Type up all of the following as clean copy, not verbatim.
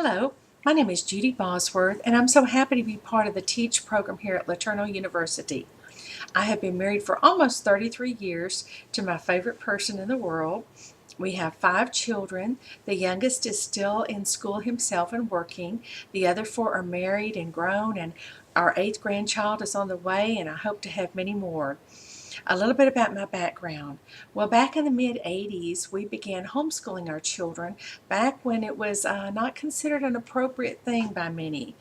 Hello, my name is Judy Bosworth, and I'm so happy to be part of the TEACH program here at LeTourneau University. I have been married for almost 33 years to my favorite person in the world. We have 5 children. The youngest is still in school himself and working. The other 4 are married and grown, and our 8th grandchild is on the way, and I hope to have many more. A little bit about my background. Well, back in the mid-80s, we began homeschooling our children back when it was not considered an appropriate thing by many.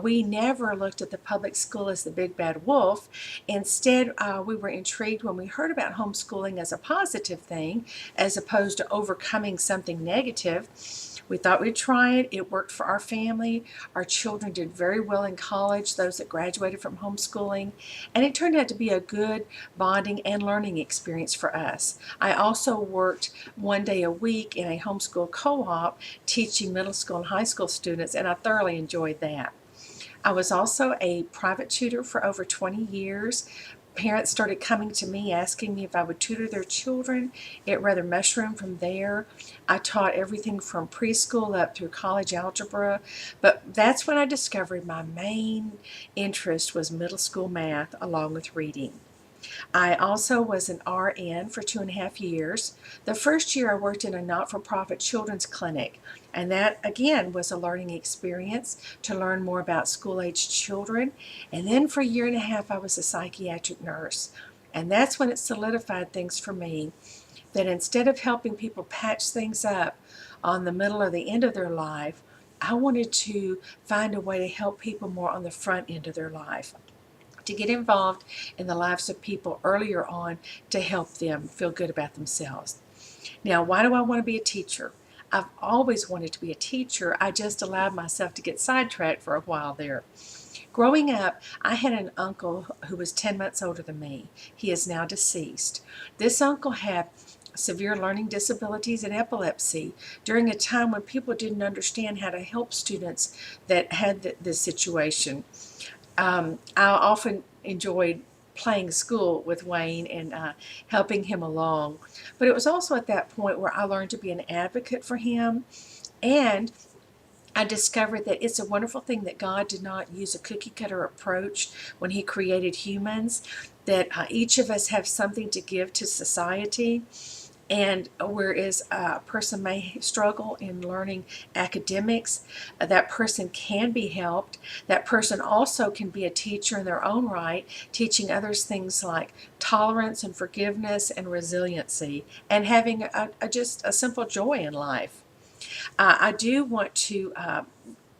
We never looked at the public school as the big bad wolf. Instead, we were intrigued when we heard about homeschooling as a positive thing as opposed to overcoming something negative. We thought we'd try it. It worked for our family. Our children did very well in college, those that graduated from homeschooling, and it turned out to be a good bonding and learning experience for us. I also worked one day a week in a homeschool co-op teaching middle school and high school students, and I thoroughly enjoyed that. I was also a private tutor for over 20 years. Parents started coming to me asking me if I would tutor their children. It rather mushroomed from there. I taught everything from preschool up through college algebra, but that's when I discovered my main interest was middle school math along with reading. I also was an RN for 2.5 years. The first year I worked in a not-for-profit children's clinic, and that again was a learning experience to learn more about school-aged children. And then for a year and a half I was a psychiatric nurse. And that's when it solidified things for me that instead of helping people patch things up on the middle or the end of their life, I wanted to find a way to help people more on the front end of their life, to get involved in the lives of people earlier on to help them feel good about themselves. Now, why do I want to be a teacher? I've always wanted to be a teacher. I just allowed myself to get sidetracked for a while there. Growing up, I had an uncle who was 10 months older than me. He is now deceased. This uncle had severe learning disabilities and epilepsy during a time when people didn't understand how to help students that had this situation. I often enjoyed playing school with Wayne and helping him along. But it was also at that point where I learned to be an advocate for him, and I discovered that it's a wonderful thing that God did not use a cookie cutter approach when He created humans, that each of us have something to give to society. And whereas a person may struggle in learning academics, that person can be helped. That person also can be a teacher in their own right, teaching others things like tolerance and forgiveness and resiliency, and having just a simple joy in life. I do want to,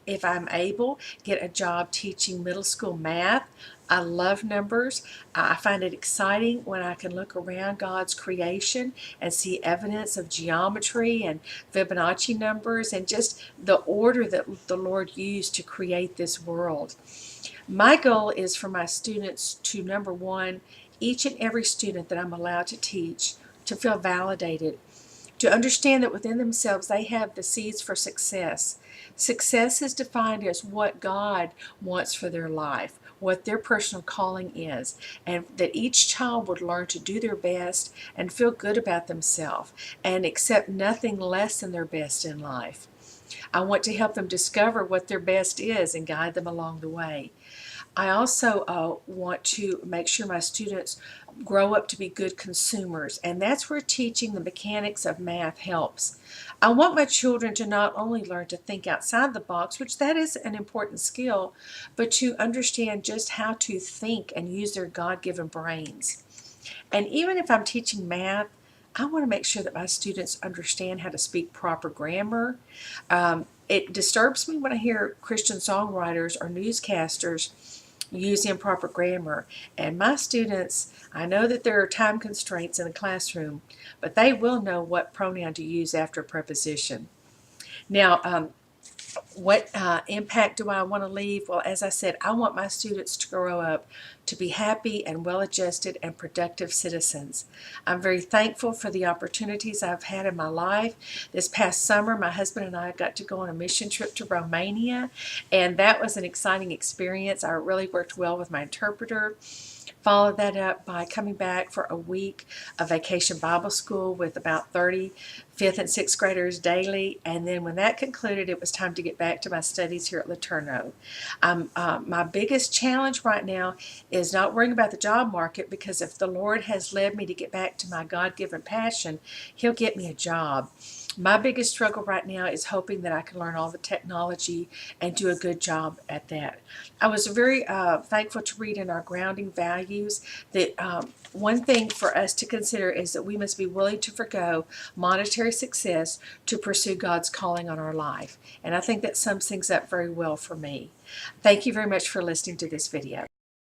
if I'm able, get a job teaching middle school math. I love numbers. I find it exciting when I can look around God's creation and see evidence of geometry and Fibonacci numbers and just the order that the Lord used to create this world. My goal is for my students to, number one, each and every student that I'm allowed to teach to feel validated, to understand that within themselves they have the seeds for success. Success is defined as what God wants for their life, what their personal calling is, and that each child would learn to do their best and feel good about themselves and accept nothing less than their best in life. I want to help them discover what their best is and guide them along the way. I also want to make sure my students grow up to be good consumers, and that's where teaching the mechanics of math helps. I want my children to not only learn to think outside the box, which that is an important skill, but to understand just how to think and use their God-given brains. And even if I'm teaching math, I want to make sure that my students understand how to speak proper grammar. It disturbs me when I hear Christian songwriters or newscasters use improper grammar. And my students, I know that there are time constraints in the classroom, but they will know what pronoun to use after a preposition. Now, what impact do I want to leave? Well, as I said, I want my students to grow up to be happy and well-adjusted and productive citizens. I'm very thankful for the opportunities I've had in my life. This past summer, my husband and I got to go on a mission trip to Romania, and that was an exciting experience. I really worked well with my interpreter. Followed that up by coming back for a week of vacation Bible school with about 30 5th and 6th graders daily, and then when that concluded, it was time to get back to my studies here at LeTourneau. My biggest challenge right now is not worrying about the job market, because if the Lord has led me to get back to my God-given passion, He'll get me a job. My biggest struggle right now is hoping that I can learn all the technology and do a good job at that. I was very thankful to read in our grounding values that one thing for us to consider is that we must be willing to forgo monetary success to pursue God's calling on our life. And I think that sums things up very well for me. Thank you very much for listening to this video.